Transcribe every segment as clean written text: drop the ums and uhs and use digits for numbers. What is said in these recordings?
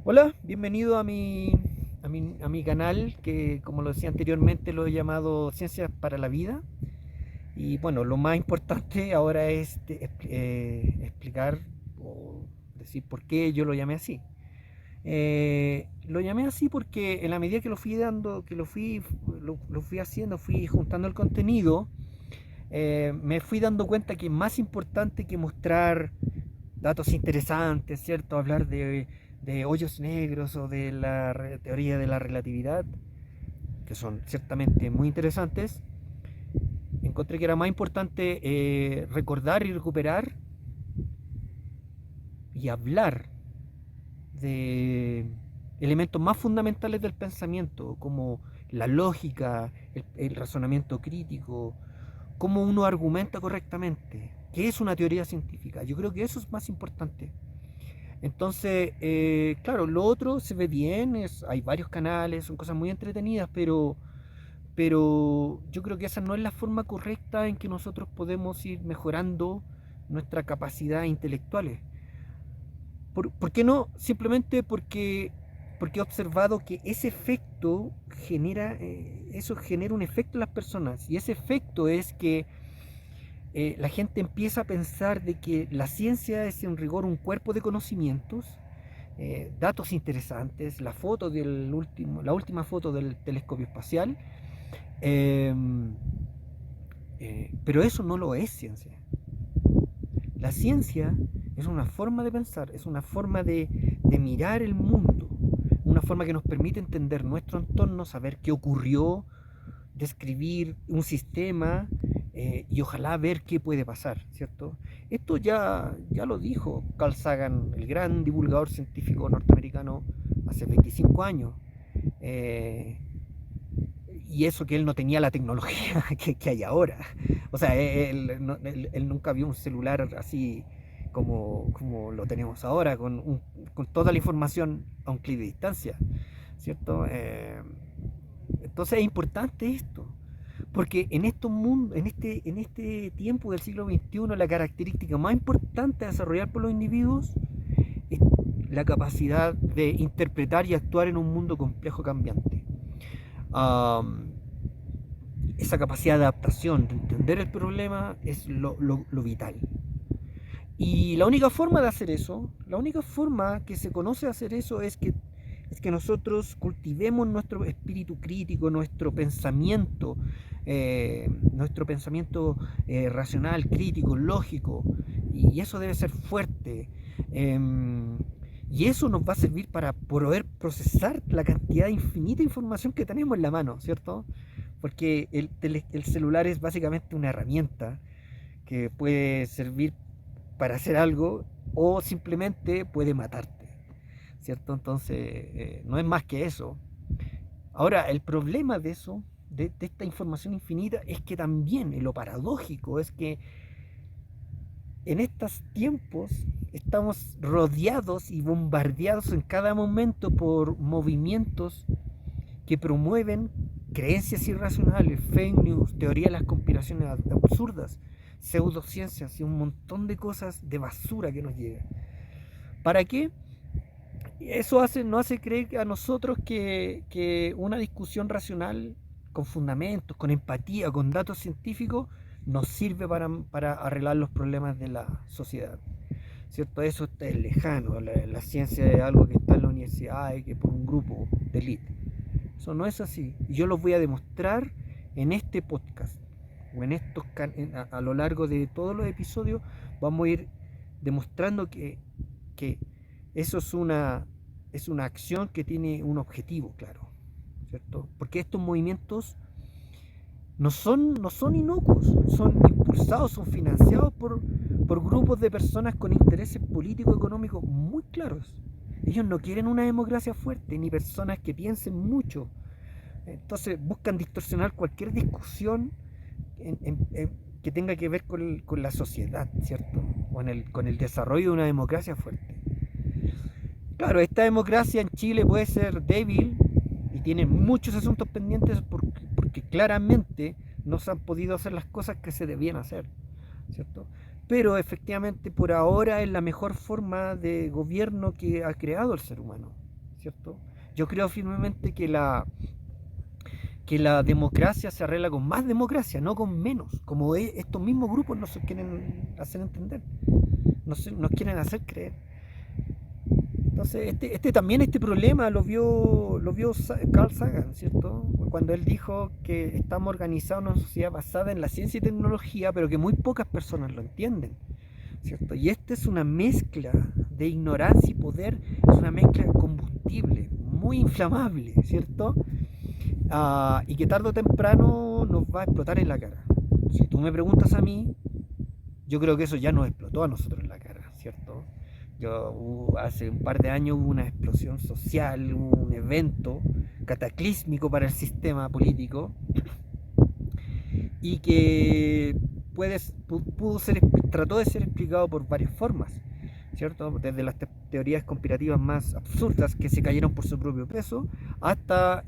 Hola, bienvenido a mi canal que, como lo decía anteriormente, lo he llamado Ciencias para la Vida. Y bueno, lo más importante ahora es explicar o decir por qué yo lo llamé así. Lo llamé así porque en la medida que lo fui dando, lo fui haciendo, fui juntando el contenido, me fui dando cuenta que es más importante que mostrar datos interesantes, ¿cierto? Hablar de hoyos negros o de la teoría de la relatividad, que son ciertamente muy interesantes. Encontré que era más importante recordar y recuperar y hablar de elementos más fundamentales del pensamiento, como la lógica, el razonamiento crítico, cómo uno argumenta correctamente, qué es una teoría científica. Yo creo que eso es más importante. Entonces, claro, lo otro se ve bien, hay varios canales, son cosas muy entretenidas, pero yo creo que esa no es la forma correcta en que nosotros podemos ir mejorando nuestra capacidad intelectuales. ¿Por qué no? Simplemente porque he observado que ese efecto eso genera un efecto en las personas, y ese efecto es que la gente empieza a pensar de que la ciencia es en rigor un cuerpo de conocimientos, datos interesantes, la última foto del telescopio espacial, eh, pero eso no lo es ciencia. La ciencia es una forma de pensar, es una forma de mirar el mundo, una forma que nos permite entender nuestro entorno, saber qué ocurrió, describir un sistema y ojalá ver qué puede pasar, ¿cierto? Esto ya lo dijo Carl Sagan, el gran divulgador científico norteamericano, hace 25 años. Eh, y eso que él no tenía la tecnología que hay ahora. O sea, él nunca vio un celular así como lo tenemos ahora, con toda la información a un clic de distancia, ¿cierto? Entonces es importante esto, porque en este tiempo del siglo XXI, la característica más importante a desarrollar por los individuos es la capacidad de interpretar y actuar en un mundo complejo cambiante. Um, Esa capacidad de adaptación, de entender el problema, es lo vital. Y la única forma de hacer eso, la única forma que se conoce de hacer eso es que nosotros cultivemos nuestro espíritu crítico, nuestro pensamiento racional, crítico, lógico, y eso debe ser fuerte. Eh, y eso nos va a servir para poder procesar la cantidad infinita de información que tenemos en la mano, ¿cierto? Porque el celular es básicamente una herramienta que puede servir para hacer algo o simplemente puede matarte, ¿cierto? Entonces, no es más que eso. Ahora, el problema de eso, de esta información infinita, es que también, y lo paradójico, es que en estos tiempos estamos rodeados y bombardeados en cada momento por movimientos que promueven creencias irracionales, fake news, teoría de las conspiraciones absurdas, pseudociencias y un montón de cosas de basura que nos llega. ¿Para qué? Nos hace creer a nosotros que una discusión racional, con fundamentos, con empatía, con datos científicos, nos sirve para arreglar los problemas de la sociedad. ¿Cierto? Eso está lejano. La ciencia es algo que está en la universidad y que por un grupo de élite. Eso no es así. Y yo lo voy a demostrar en este podcast. O en estos a lo largo de todos los episodios vamos a ir demostrando que eso es una acción que tiene un objetivo claro, ¿cierto? Porque estos movimientos no son inocuos, son impulsados, son financiados por grupos de personas con intereses políticos y económicos muy claros. Ellos no quieren una democracia fuerte, ni personas que piensen mucho. Entonces buscan distorsionar cualquier discusión que tenga que ver con la sociedad, ¿cierto? Con el desarrollo de una democracia fuerte. Claro, esta democracia en Chile puede ser débil y tiene muchos asuntos pendientes porque claramente no se han podido hacer las cosas que se debían hacer, ¿cierto? Pero efectivamente por ahora es la mejor forma de gobierno que ha creado el ser humano. ¿cierto? Yo creo firmemente que la democracia se arregla con más democracia, no con menos, como estos mismos grupos nos quieren hacer entender, nos quieren hacer creer. Entonces, este problema lo vio Carl Sagan, ¿cierto? Cuando él dijo que estamos organizados en una sociedad basada en la ciencia y tecnología, pero que muy pocas personas lo entienden, ¿cierto? Y esta es una mezcla de ignorancia y poder, es una mezcla de combustible muy inflamable, ¿cierto? Y que tarde o temprano nos va a explotar en la cara. Si tú me preguntas a mí, yo creo que eso ya nos explotó a nosotros en la cara, ¿cierto? Hace un par de años hubo una explosión social, un evento cataclísmico para el sistema político y que trató de ser explicado por varias formas, ¿cierto? Desde las teorías conspirativas más absurdas que se cayeron por su propio peso hasta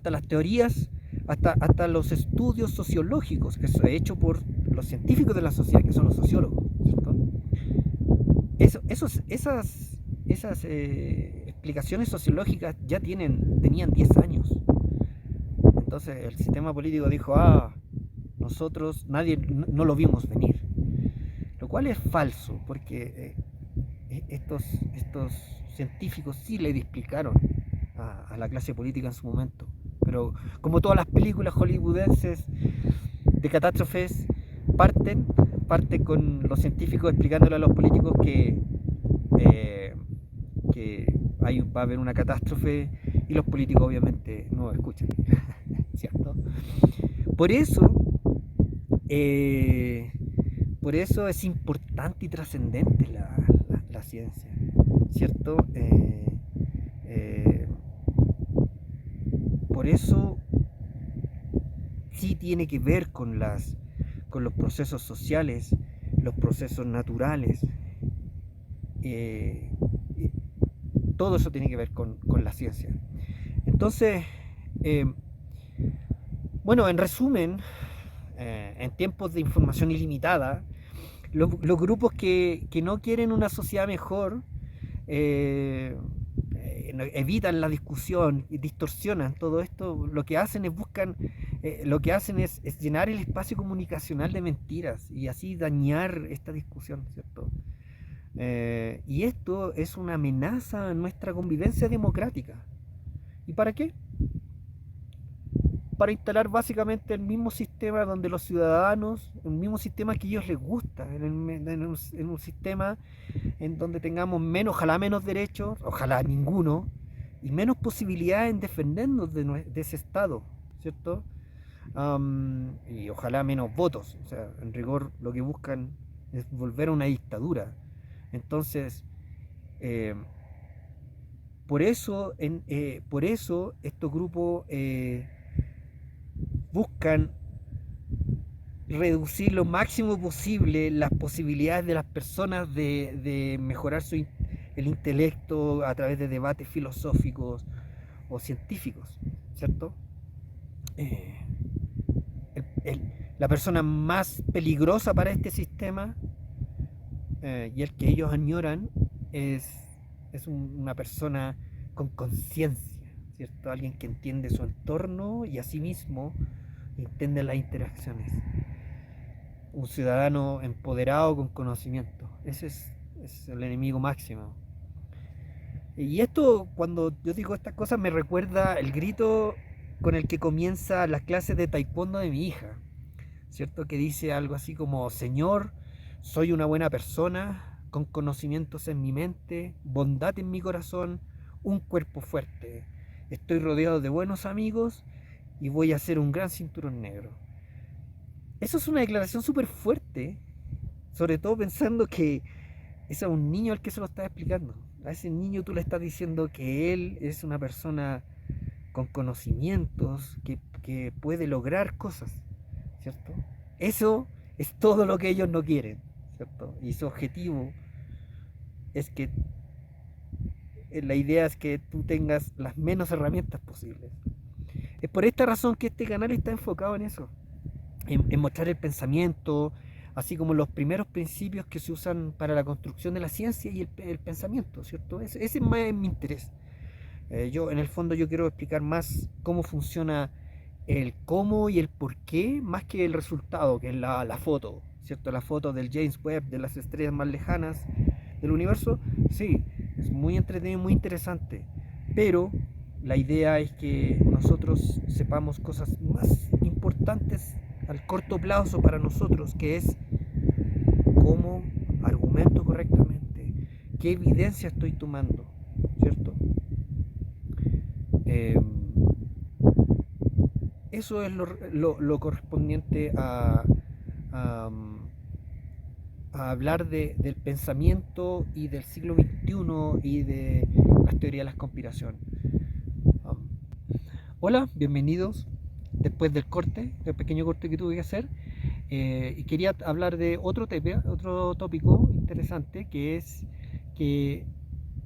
las teorías, hasta los estudios sociológicos que se han hecho por los científicos de la sociedad, que son los sociólogos, ¿cierto? Esas explicaciones sociológicas ya tenían 10 años. Entonces el sistema político dijo, nosotros nadie no lo vimos venir. Lo cual es falso, porque estos científicos sí le explicaron a la clase política en su momento. Pero como todas las películas hollywoodenses de catástrofes, parten con los científicos explicándole a los políticos que va a haber una catástrofe y los políticos obviamente no escuchan, ¿cierto? Por eso es importante y trascendente la ciencia, ¿cierto? Por eso sí tiene que ver con los procesos sociales, los procesos naturales. Todo eso tiene que ver con la ciencia. Entonces, bueno, en resumen, en tiempos de información ilimitada, los grupos que no quieren una sociedad mejor evitan la discusión y distorsionan todo esto. Lo que hacen es llenar el espacio comunicacional de mentiras y así dañar esta discusión, ¿cierto? Y esto es una amenaza a nuestra convivencia democrática. ¿Y para qué? Para instalar básicamente el mismo sistema donde los ciudadanos, el mismo sistema que a ellos les gusta, en un sistema en donde tengamos ojalá menos derechos, ojalá ninguno, y menos posibilidades en defendernos de ese Estado, ¿cierto? Y ojalá menos votos. O sea, en rigor lo que buscan es volver a una dictadura. Entonces, por eso estos grupos buscan reducir lo máximo posible las posibilidades de las personas de mejorar el intelecto a través de debates filosóficos o científicos, ¿cierto? La persona más peligrosa para este sistema y el que ellos añoran es una persona con conciencia, ¿cierto? Alguien que entiende su entorno y a sí mismo entiende las interacciones. Un ciudadano empoderado con conocimiento. Ese es el enemigo máximo. Y esto, cuando yo digo estas cosas, me recuerda el grito con el que comienza las clases de taekwondo de mi hija, ¿cierto? Que dice algo así como: Señor, soy una buena persona, con conocimientos en mi mente, bondad en mi corazón, un cuerpo fuerte. Estoy rodeado de buenos amigos y voy a ser un gran cinturón negro. Eso es una declaración súper fuerte, sobre todo pensando que es a un niño al que se lo está explicando. A ese niño tú le estás diciendo que él es una persona con conocimientos, que puede lograr cosas, ¿cierto? Eso es todo lo que ellos no quieren, ¿cierto? Y su objetivo es que la idea es que tú tengas las menos herramientas posibles. Es por esta razón que este canal está enfocado en eso, en mostrar el pensamiento, así como los primeros principios que se usan para la construcción de la ciencia y el pensamiento, ¿cierto? Ese más es mi interés. Yo, en el fondo, yo quiero explicar más cómo funciona el cómo y el por qué, más que el resultado, que es la foto, ¿cierto? La foto del James Webb, de las estrellas más lejanas del universo, sí, es muy entretenido, muy interesante, pero la idea es que nosotros sepamos cosas más importantes al corto plazo para nosotros, que es cómo argumento correctamente, qué evidencia estoy tomando, ¿cierto? Eh, Eso es lo correspondiente a, a hablar del pensamiento y del siglo XXI y de las teorías de la conspiración. Um, Hola, bienvenidos después del corte, del pequeño corte que tuve que hacer. Y quería hablar de otro tópico interesante, que es que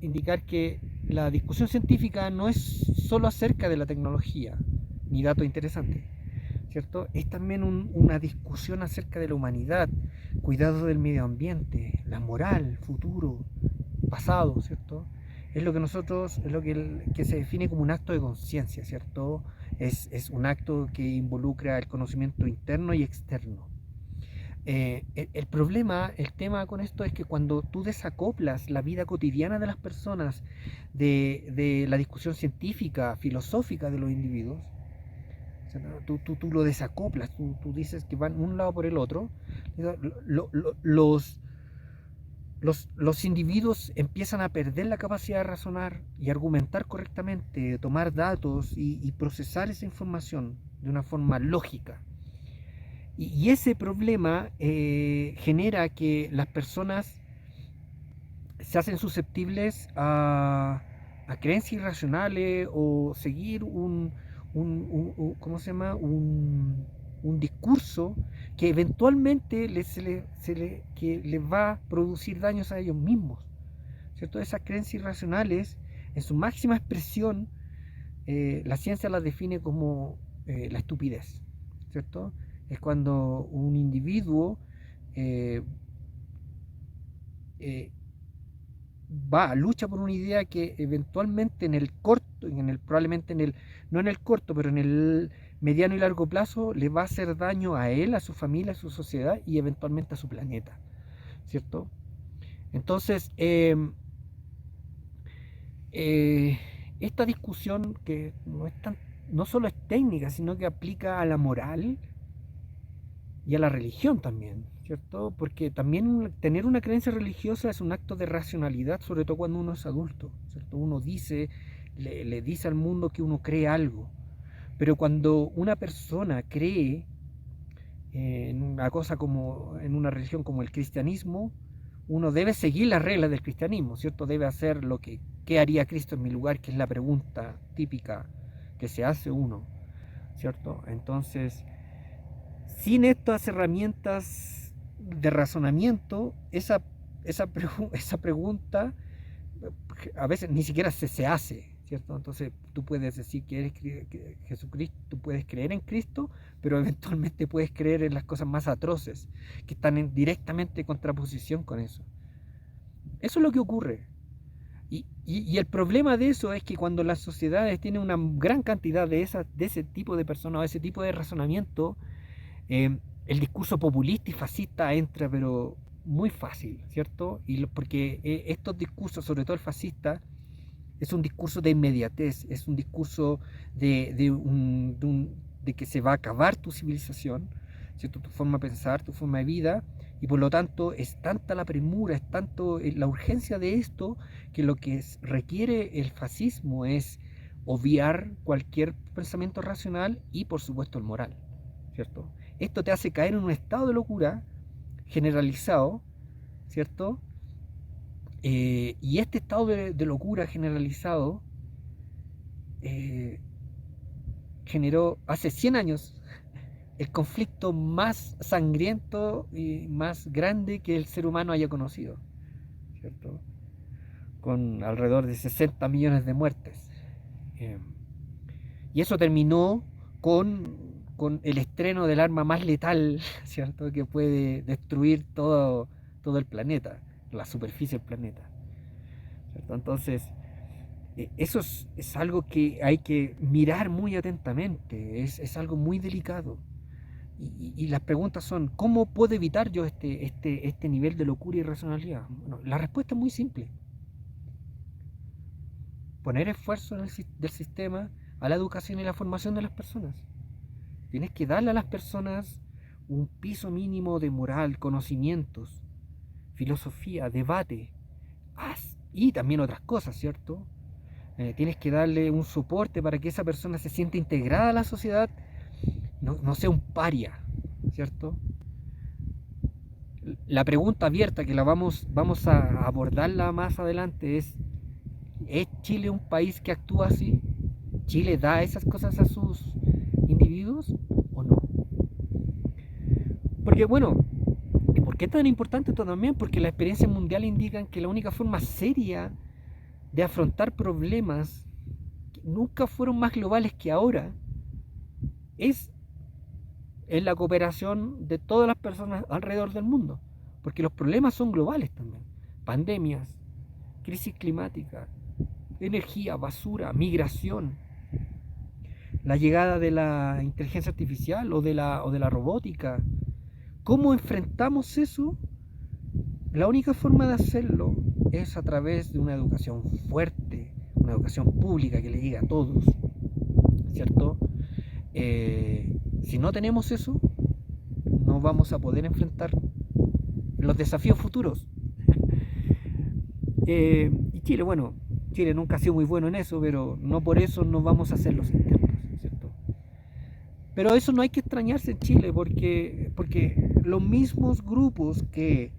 indicar que la discusión científica no es solo acerca de la tecnología, ni datos interesantes, ¿cierto? Es también una discusión acerca de la humanidad, cuidado del medio ambiente, la moral, futuro, pasado, ¿cierto? Es lo que nosotros, es lo que se define como un acto de conciencia, ¿cierto? Es un acto que involucra el conocimiento interno y externo. El problema, el tema con esto es que cuando tú desacoplas la vida cotidiana de las personas de la discusión científica, filosófica de los individuos, o sea, tú lo desacoplas, tú dices que van un lado por el otro, los individuos empiezan a perder la capacidad de razonar y argumentar correctamente, tomar datos y procesar esa información de una forma lógica. Y ese problema genera que las personas se hacen susceptibles a creencias irracionales o seguir ¿cómo se llama? Un discurso que eventualmente que les va a producir daños a ellos mismos, ¿cierto? Esas creencias irracionales, en su máxima expresión, la ciencia las define como la estupidez, ¿cierto? Es cuando un individuo eh, eh, lucha por una idea que eventualmente en el corto, probablemente no en el corto, pero en el mediano y largo plazo le va a hacer daño a él, a su familia, a su sociedad y eventualmente a su planeta, ¿cierto? Entonces, eh, esta discusión que no solo es técnica, sino que aplica a la moral y a la religión también, ¿cierto? Porque también tener una creencia religiosa es un acto de racionalidad, sobre todo cuando uno es adulto, ¿cierto? Uno le dice al mundo que uno cree algo, pero cuando una persona cree en una cosa como, en una religión como el cristianismo, uno debe seguir las reglas del cristianismo, ¿cierto? Debe hacer ¿qué haría Cristo en mi lugar? Que es la pregunta típica que se hace uno, ¿cierto? Entonces, sin estas herramientas de razonamiento, esa pregunta a veces ni siquiera se hace, ¿cierto? Entonces tú puedes decir que Jesucristo, tú puedes creer en Cristo, pero eventualmente puedes creer en las cosas más atroces, que están en directamente contraposición con eso. Eso es lo que ocurre. Y el problema de eso es que cuando las sociedades tienen una gran cantidad de ese tipo de personas, o ese tipo de razonamiento, el discurso populista y fascista entra, pero muy fácil, ¿cierto? Porque estos discursos, sobre todo el fascista, es un discurso de inmediatez, es un discurso de que se va a acabar tu civilización, ¿cierto? Tu forma de pensar, tu forma de vida, y por lo tanto es tanta la premura, es tanto la urgencia de esto, que lo que requiere el fascismo es obviar cualquier pensamiento racional y por supuesto el moral, ¿cierto? Esto te hace caer en un estado de locura generalizado, ¿cierto? Y este estado de locura generalizado eh, generó hace 100 años el conflicto más sangriento y más grande que el ser humano haya conocido, ¿cierto? Con alrededor de 60 millones de muertes. Y eso terminó con el estreno del arma más letal, ¿cierto? Que puede destruir todo el planeta, la superficie del planeta, ¿cierto? Entonces, eso es algo que hay que mirar muy atentamente, es algo muy delicado. Y las preguntas son, ¿cómo puedo evitar yo este nivel de locura y irracionalidad? Bueno, la respuesta es muy simple. Poner esfuerzo del sistema a la educación y la formación de las personas. Tienes que darle a las personas un piso mínimo de moral, conocimientos, filosofía, debate, y también otras cosas, ¿cierto? Tienes que darle un soporte para que esa persona se sienta integrada a la sociedad, no sea un paria, ¿cierto? La pregunta abierta que la vamos a abordarla más adelante ¿es Chile un país que actúa así? ¿Chile da esas cosas a sus individuos o no? Porque bueno, ¿por qué es tan importante esto también? Porque las experiencias mundiales indican que la única forma seria de afrontar problemas que nunca fueron más globales que ahora es en la cooperación de todas las personas alrededor del mundo. Porque los problemas son globales también. Pandemias, crisis climática, energía, basura, migración, la llegada de la inteligencia artificial o de la robótica. ¿Cómo enfrentamos eso? La única forma de hacerlo es a través de una educación fuerte, una educación pública que le llegue a todos, ¿cierto? Si no tenemos eso, no vamos a poder enfrentar los desafíos futuros. Y Chile, bueno, Chile nunca ha sido muy bueno en eso, pero no por eso no vamos a hacer los intentos, ¿cierto? Pero eso no hay que extrañarse en Chile, porque los mismos grupos que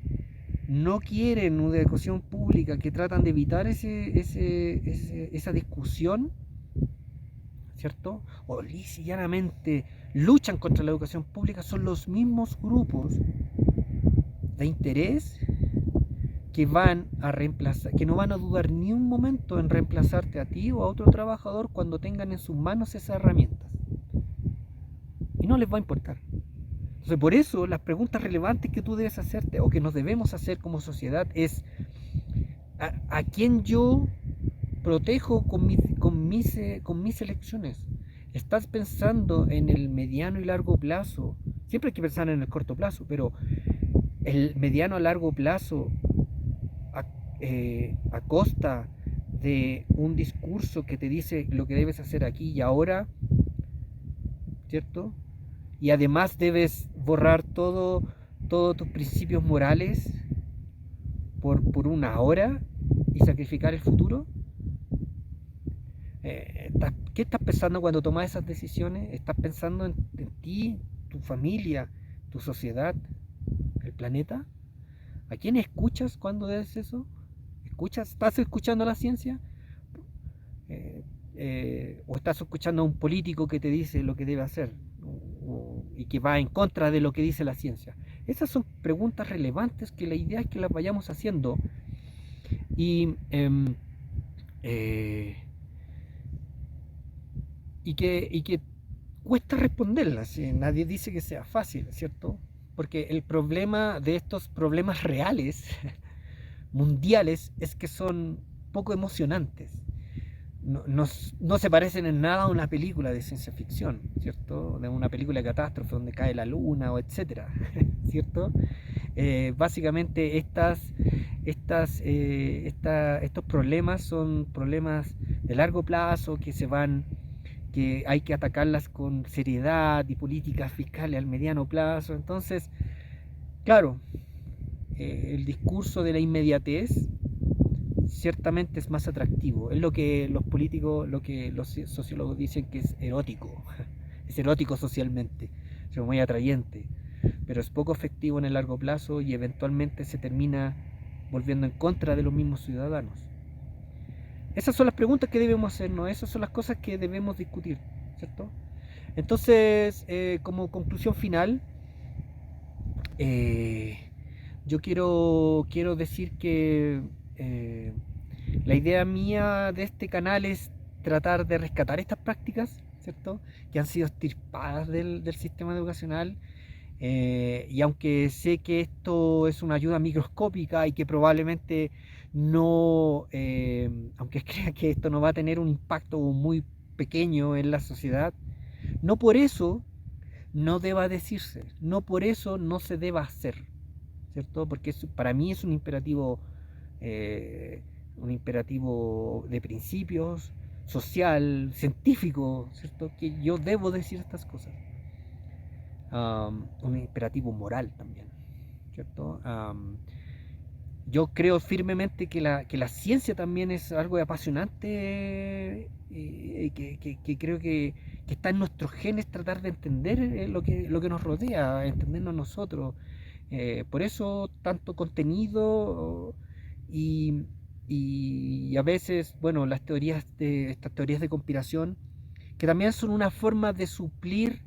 no quieren una educación pública, que tratan de evitar esa discusión, ¿cierto? O llanamente luchan contra la educación pública, son los mismos grupos de interés que van a reemplazar, que no van a dudar ni un momento en reemplazarte a ti o a otro trabajador cuando tengan en sus manos esas herramientas. Y no les va a importar. Entonces, por eso las preguntas relevantes que tú debes hacerte o que nos debemos hacer como sociedad es ¿a quién yo protejo con mis elecciones? ¿Estás pensando en el mediano y largo plazo? Siempre hay que pensar en el corto plazo, pero el mediano a largo plazo a costa de un discurso que te dice lo que debes hacer aquí y ahora, ¿cierto? Y además debes borrar todos tus principios morales por una hora y sacrificar el futuro. ¿Qué estás pensando cuando tomas esas decisiones? ¿Estás pensando en ti, tu familia, tu sociedad, el planeta? ¿A quién escuchas cuando haces eso? ¿Estás escuchando a la ciencia? ¿O estás escuchando a un político que te dice lo que debe hacer y que va en contra de lo que dice la ciencia? Esas son preguntas relevantes que la idea es que las vayamos haciendo y que cuesta responderlas. Nadie dice que sea fácil, ¿cierto? Porque el problema de estos problemas reales mundiales es que son poco emocionantes. No se parecen en nada a una película de ciencia ficción, ¿cierto? De una película de catástrofe donde cae la luna o etcétera, ¿cierto? Básicamente estos problemas son problemas de largo plazo que hay que atacarlas con seriedad y políticas fiscales al mediano plazo. Entonces, claro, el discurso de la inmediatez ciertamente es más atractivo. Es lo que los políticos, lo que los sociólogos dicen que es erótico. Es erótico socialmente, es muy atrayente, pero es poco efectivo en el largo plazo y eventualmente se termina volviendo en contra de los mismos ciudadanos. Esas son las preguntas que debemos hacernos, esas son las cosas que debemos discutir, ¿cierto? Entonces, como conclusión final, yo quiero decir que la idea mía de este canal es tratar de rescatar estas prácticas ¿cierto? Que han sido extirpadas del sistema educacional. Y aunque sé que esto es una ayuda microscópica y que probablemente no, aunque crea que esto no va a tener un impacto muy pequeño en la sociedad, no por eso no deba decirse, no por eso no se deba hacer, ¿cierto? Porque para mí es un imperativo de principios, social, científico, ¿cierto? Que yo debo decir estas cosas. Un imperativo moral también, ¿cierto? Yo creo firmemente que la ciencia también es algo apasionante, que creo que está en nuestros genes tratar de entender lo que nos rodea, entendernos nosotros. Por eso tanto contenido y, y a veces, bueno, estas teorías de conspiración, que también son una forma de suplir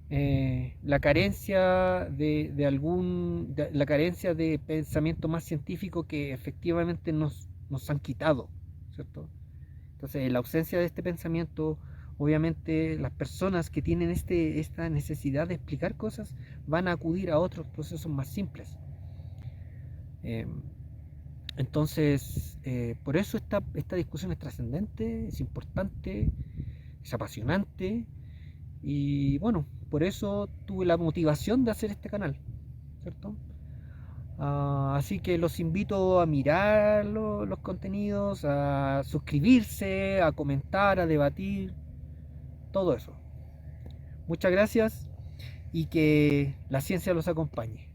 la carencia la carencia de pensamiento más científico que efectivamente nos han quitado, ¿cierto? Entonces, en la ausencia de este pensamiento, obviamente las personas que tienen esta necesidad de explicar cosas van a acudir a otros procesos más simples. Eh, por eso esta discusión es trascendente, es importante, es apasionante. Y bueno, por eso tuve la motivación de hacer este canal, ¿cierto? Así que los invito a mirar los contenidos, a suscribirse, a comentar, a debatir, todo eso. Muchas gracias y que la ciencia los acompañe.